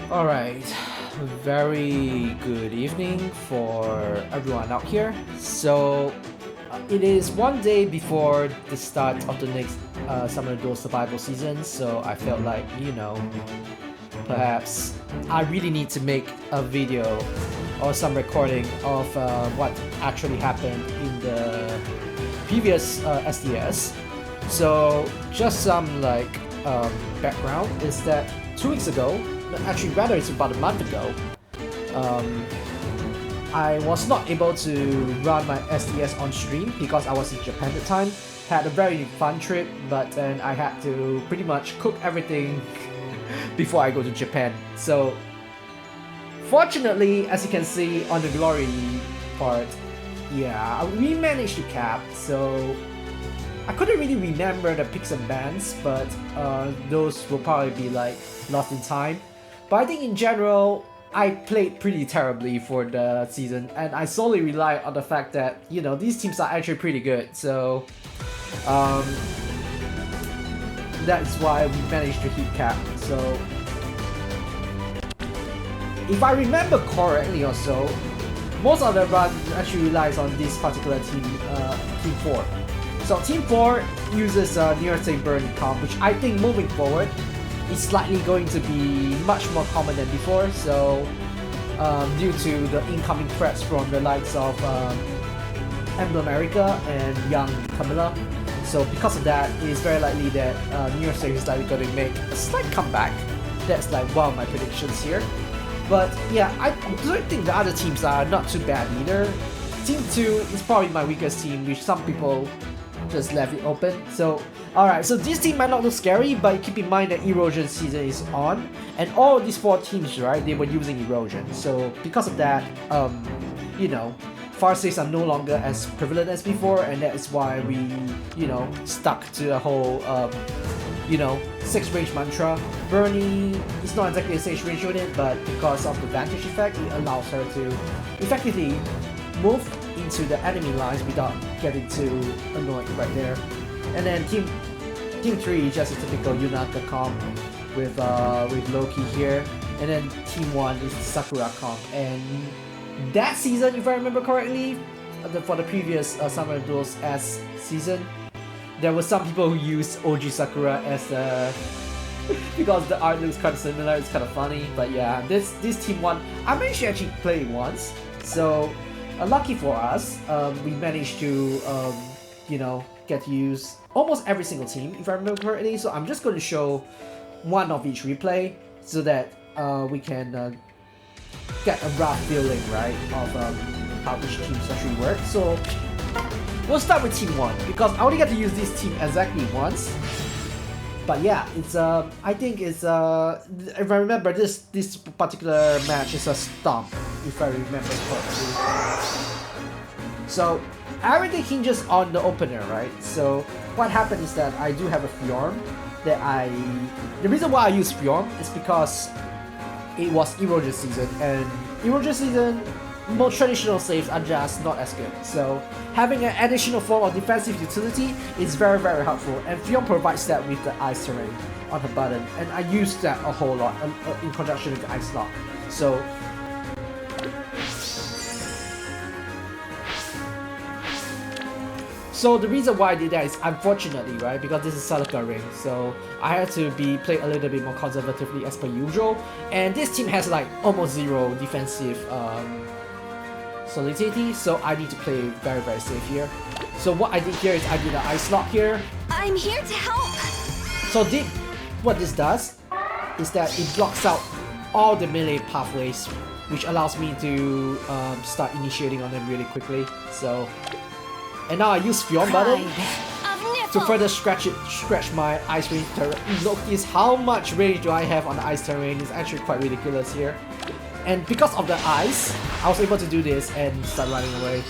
Alright, very good evening for everyone out here. So, it is one day before the start of the next Summer Duel survival season, so I felt like, perhaps I really need to make a video or some recording of what actually happened in the previous SDS. So, just some background is that 2 weeks ago, actually rather it's about a month ago, I was not able to run my SDS on stream because I was in Japan at the time. Had a very fun trip, but then I had to pretty much cook everything before I go to Japan. So fortunately, as you can see on the glory part, yeah, we managed to cap. So I couldn't really remember the picks and bans, but those will probably be like lost in time. But I think in general, I played pretty terribly for the season, and I solely rely on the fact that, these teams are actually pretty good. So that's why we managed to hit cap. So if I remember correctly or so, most of the run actually relies on this particular team, Team 4. So Team 4 uses Nearest Burn comp, which I think moving forward is slightly going to be much more common than before. So due to the incoming threats from the likes of Emblem America and Young Camilla. So because of that, it's very likely that Nearest is likely going to make a slight comeback. That's like one of my predictions here. But yeah, I don't think the other teams are not too bad either. Team 2 is probably my weakest team, which some people just left it open. So alright, so this team might not look scary, but keep in mind that erosion season is on, and all these 4 teams, right, they were using erosion. So because of that, far saves are no longer as prevalent as before, and that is why we, stuck to the whole 6 range mantra. Bernie is not exactly a 6 range unit, but because of the vantage effect, it allows her to effectively move into the enemy lines without getting too annoyed right there. And then team 3 is just a typical Yunaka comp with Loki here, and then team 1 is Sakura comp. And that season, if I remember correctly, for the previous Summer Duels S season, there were some people who used OG Sakura as because the art looks kind of similar. It's kind of funny, but yeah, this team 1 I managed to actually play it once. So lucky for us, we managed to get to use almost every single team, if I remember correctly. So I'm just going to show one of each replay so that we can get a rough feeling, right, of how each team actually works. So we'll start with team 1 because I only get to use this team exactly once. But yeah, it's I think it's if I remember, this particular match is a stomp, if I remember correctly. So everything hinges on the opener, right? So what happened is that I do have a Fjorm that the reason why I use Fjorm is because it was erosion season, and erosion season, more traditional saves are just not as good. So having an additional form of defensive utility is very, very helpful, and Fjorm provides that with the ice terrain on the button, and I use that a whole lot in conjunction with the ice lock. So the reason why I did that is, unfortunately, right, because this is Celica ring, so I had to play a little bit more conservatively as per usual, and this team has like almost zero defensive solidity, so I need to play very, very safe here. So what I did here is I did an ice lock here. I'm here to help. So what this does is that it blocks out all the melee pathways, which allows me to start initiating on them really quickly. So, and now I use Fjorm button to further stretch my ice range terrain. Notice how much range do I have on the ice terrain. It's actually quite ridiculous here. And because of the ice, I was able to do this and start running away.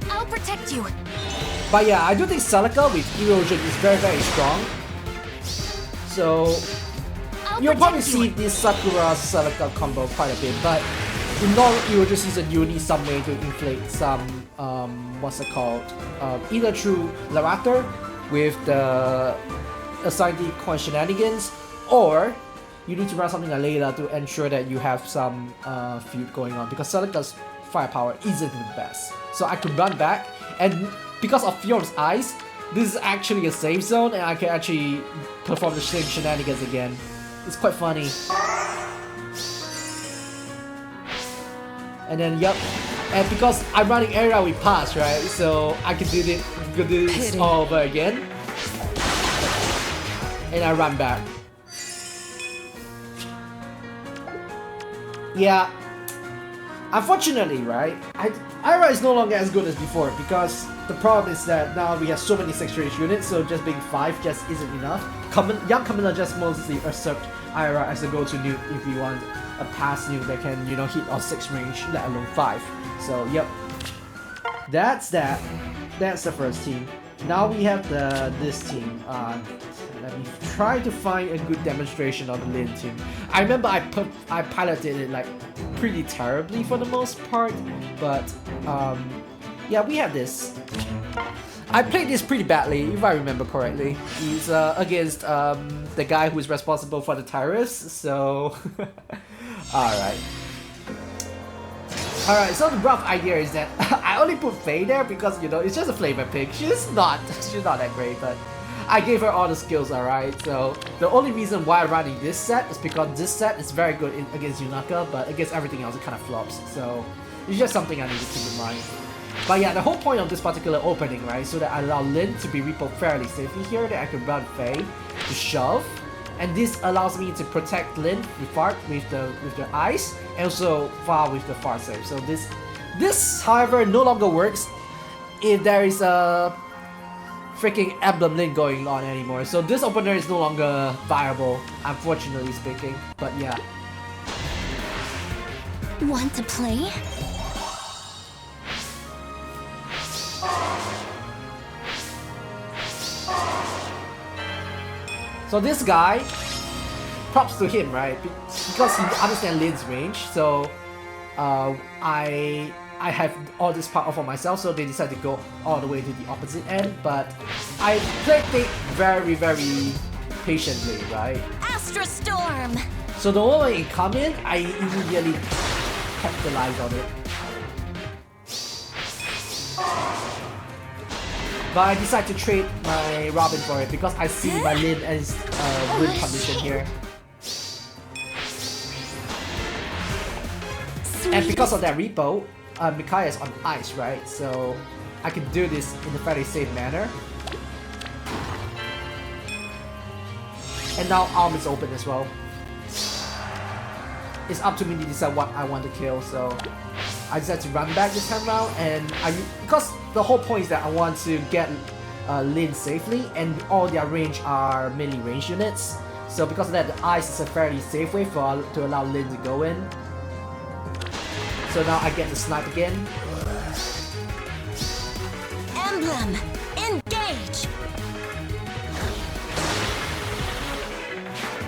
I'll protect you. But yeah, I do think Celica with erosion is very, very strong. So you'll probably see this Sakura Celica combo quite a bit, but in normal erosion season, you need some way to inflate some what's it called? Either through Larator with the assign the coin shenanigans, or you need to run something like Layla to ensure that you have some feud going on, because Celica's firepower isn't the best. So I could run back, and because of Fjord's eyes, this is actually a safe zone, and I can actually perform the same shenanigans again. It's quite funny. And then, yep. And because I'm running area with pass, right? So I can do this all over again. And I run back. Yeah. Unfortunately, right? Ira is no longer as good as before, because the problem is that now we have so many 6-range units, so just being 5 just isn't enough. Young Commander just mostly accept Ira as a go-to nuke if you want a pass nuke that can, you know, hit on 6-range, let alone 5. So, yep. That's that. That's the first team. Now we have this team. Let me try to find a good demonstration of the Lin team. I remember I piloted it like pretty terribly for the most part, but yeah, we have this. I played this pretty badly, if I remember correctly. He's against the guy who's responsible for the Tyrus, so alright. Alright, so the rough idea is that I only put Faye there because, you know, it's just a flavor pick. She's not that great, but I gave her all the skills, alright? So the only reason why I'm running this set is because this set is very good against Yunaka, but against everything else it kind of flops. So it's just something I need to keep in mind. But yeah, the whole point of this particular opening, right, so that I allow Lin to be repo fairly safely here, that I can run Faye to shove. And this allows me to protect Lin with Fart with the ice, and also Far with the Fart save. So this however no longer works if there is a freaking Emblem Lin going on anymore. So this opener is no longer viable, unfortunately speaking. But yeah. Want to play? So this guy, props to him, right? Because he understands Lin's range. So I have all this power for myself, so they decided to go all the way to the opposite end. But I played it very, very patiently, right? Astra Storm. So the moment it come in, I immediately capitalize on it. But I decide to trade my Robin for it because I see my Lin as win condition here. And because of that repo, Micaiah is on ice, right? So I can do this in a fairly safe manner. And now Arm is open as well. It's up to me to decide what I want to kill, so I decided to run back this time around, and because the whole point is that I want to get Lin safely, and all their range are melee range units. So because of that, the ice is a fairly safe way to allow Lin to go in. So now I get to snipe again. Emblem, engage!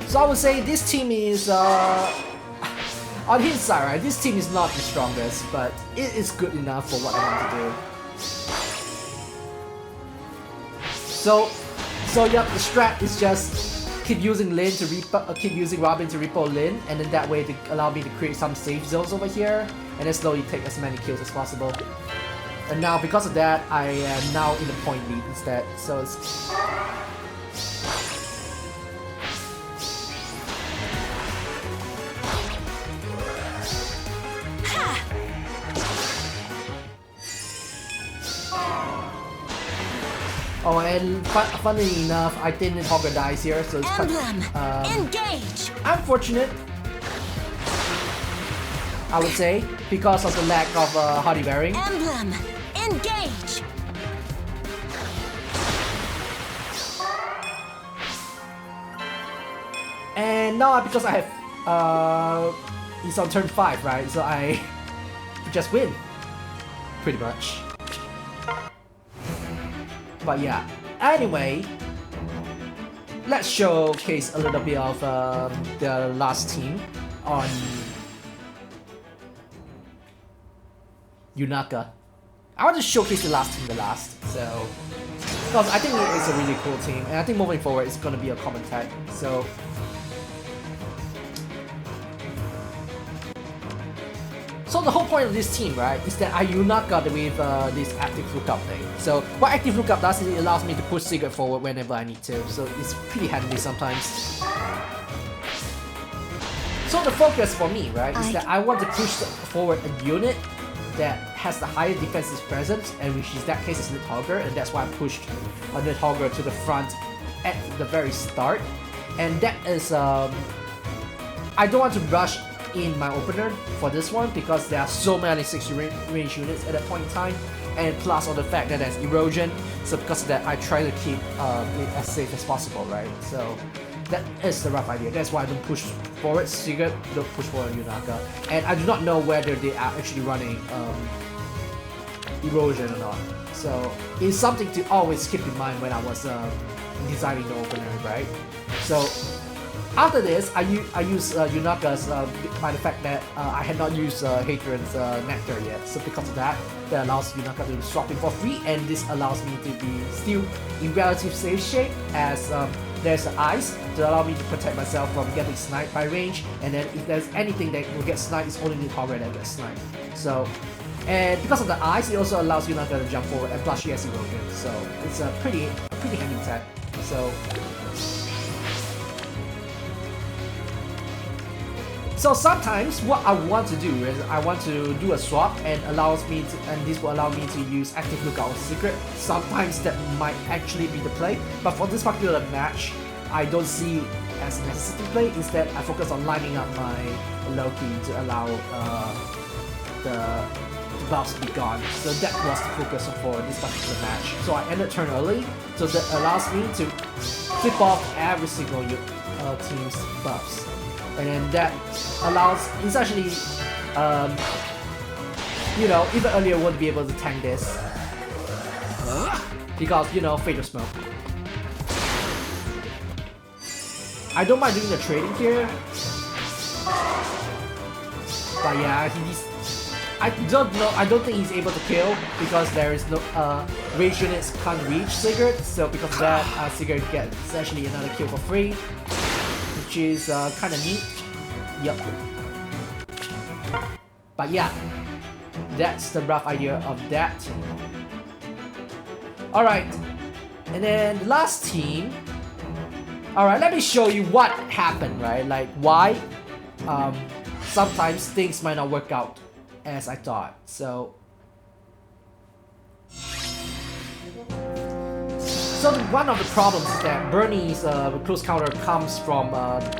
So I would say this team is on his side, right? This team is not the strongest, but it is good enough for what I want to do. So yep, the strat is just keep using Lin to keep using Robin to repo Lin, and then that way to allow me to create some safe zones over here, and then slowly take as many kills as possible. And now because of that, I am now in the point lead instead. So it's oh, and funnily enough, I didn't Hogger dies here, so it's Emblem, quite engage! unfortunate, I would say, because of the lack of hardy bearing. Emblem, engage! And now because I have he's on turn 5, right? So I just win, pretty much. But yeah, anyway, let's showcase a little bit of the last team on Yunaka. I want to showcase the last team so Because I think it's a really cool team, and I think moving forward it's gonna be a common tag. So the whole point of this team, right, is that I Unaka with this active lookup thing. So what active lookup does is it allows me to push Sigurd forward whenever I need to. So it's pretty handy sometimes. So the focus for me, right, is that I want to push forward a unit that has the higher defensive presence, and which in that case is Nidhogger, and that's why I pushed Nidhogger to the front at the very start. And that is, I don't want to rush in my opener for this one because there are so many 60 range units at that point in time, and plus on the fact that there's erosion, so because of that I try to keep it as safe as possible, right? So that is the rough idea. That's why I don't push forward Sigurd, don't push forward Yunaka, and I do not know whether they are actually running erosion or not. So it's something to always keep in mind when I was designing the opener, right? So after this, I use Yunaka's by the fact that I had not used Hadrian's Nectar yet. So because of that, that allows Yunaka to swap it for free, and this allows me to be still in relative safe shape as there's the ice to allow me to protect myself from getting sniped by range, and then if there's anything that will get sniped, it's only Nidhogger that gets sniped. So, and because of the ice, it also allows Yunaka to jump forward, and plus she has erosion. So it's a pretty handy tech. So sometimes what I want to do is I want to do a swap, and this will allow me to use active lookout or secret. Sometimes that might actually be the play, but for this particular match, I don't see as a necessity play. Instead, I focus on lining up my Loki to allow the buffs to be gone. So that was the focus for this particular match. So I ended turn early, so that allows me to flip off every single team's buffs. And then that allows, it's actually, you know, even earlier won't be able to tank this. Because, you know, Fatal Smoke. I don't mind doing the trading here. But yeah, I don't think he's able to kill because there is no, range units can't reach Sigurd. So because of that, Sigurd gets essentially another kill for free, which is kind of neat. Yup. But yeah, that's the rough idea of that. Alright, and then the last team. Alright, let me show you what happened, right? Like why sometimes things might not work out as I thought. So one of the problems is that Bernie's close counter comes from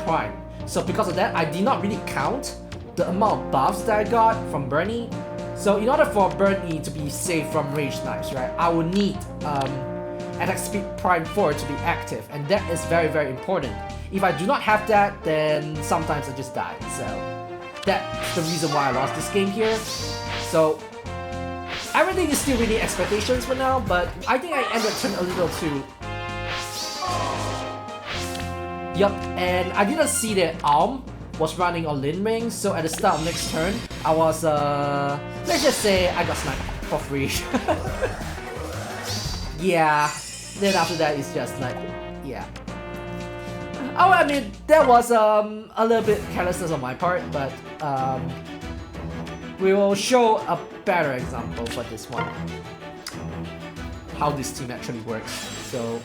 Prime. So because of that, I did not really count the amount of buffs that I got from Bernie. So in order for Bernie to be safe from range snipes, right, I would need attack speed Prime 4 to be active, and that is very, very important. If I do not have that, then sometimes I just die. So that's the reason why I lost this game here. So everything is still within expectations for now, but I think I ended turn a little too. Yup, and I didn't see that Alm was running on Lin Ring, so at the start of next turn, I was, let's just say I got sniped for free. Yeah, then after that it's just like, yeah. Oh, I mean, that was a little bit carelessness on my part, but we will show a better example for this one. How this team actually works, so.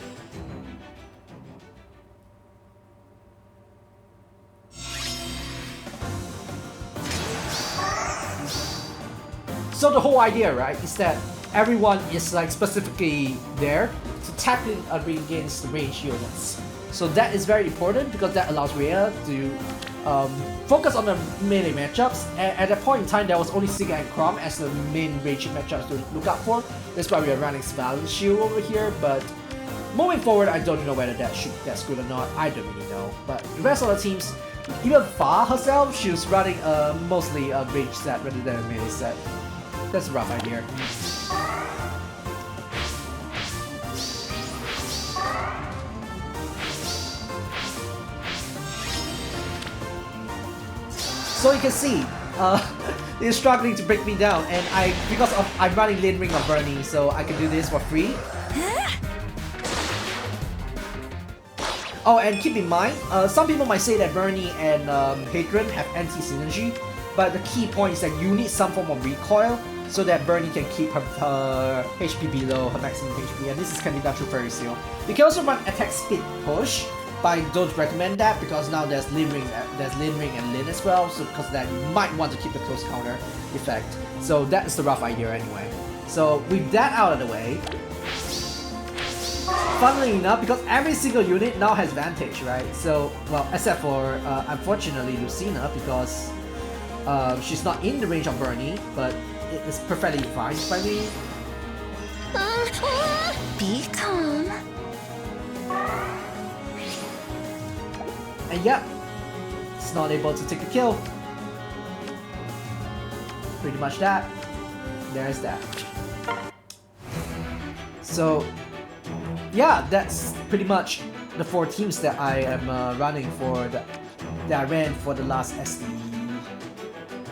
So the whole idea, right, is that everyone is like specifically there to tackle against the range units. So that is very important because that allows Rhea to focus on the melee matchups. At that point in time, there was only Sigurd and Chrom as the main range matchups to look out for. That's why we are running Valence Shield over here. But moving forward, I don't know whether that's good or not. I don't really know. But the rest of the teams, even Fa herself, she was running mostly a range set rather than a melee set. That's a rough idea. So you can see, they're struggling to break me down, and because I'm running Lin Ring of Bernie, so I can do this for free. Oh, and keep in mind, some people might say that Bernie and Hadron have anti-synergy, but the key point is that you need some form of recoil so that Bernie can keep her HP below her maximum HP, and this can be done through Fairy Seal. You can also run attack speed push, but I don't recommend that because now there's Lin Ring and Lin as well, so because that you might want to keep the close counter effect. So that's the rough idea anyway. So with that out of the way, funnily enough, because every single unit now has Vantage, right? So, well, except for, unfortunately, Lucina, because she's not in the range of Bernie, but it is perfectly fine by me. Be calm. And yep, it's not able to take the kill. Pretty much that. There's that. So, yeah, that's pretty much the 4 teams that I am running for that I ran for the last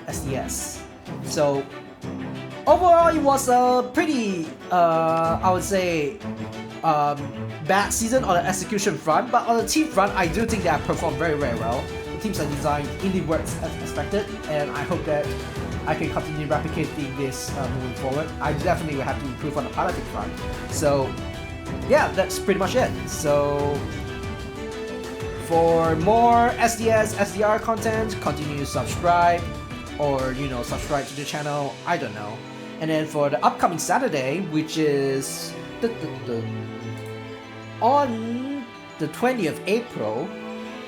SDS. So overall, it was a pretty, I would say, bad season on the execution front, but on the team front, I do think that I performed very, very well. The teams are designed in the works as expected, and I hope that I can continue replicating this moving forward. I definitely will have to improve on the piloting front. So yeah, that's pretty much it. So for more SDS, SDR content, continue to subscribe, or subscribe to the channel, I don't know. And then for the upcoming Saturday, which is on the 20th April,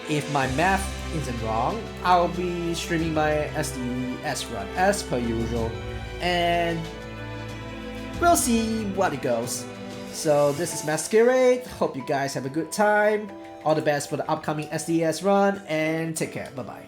if my math isn't wrong, I'll be streaming my SDS run as per usual, and we'll see what it goes. So this is Masquerade, hope you guys have a good time, all the best for the upcoming SDS run, and take care, bye bye.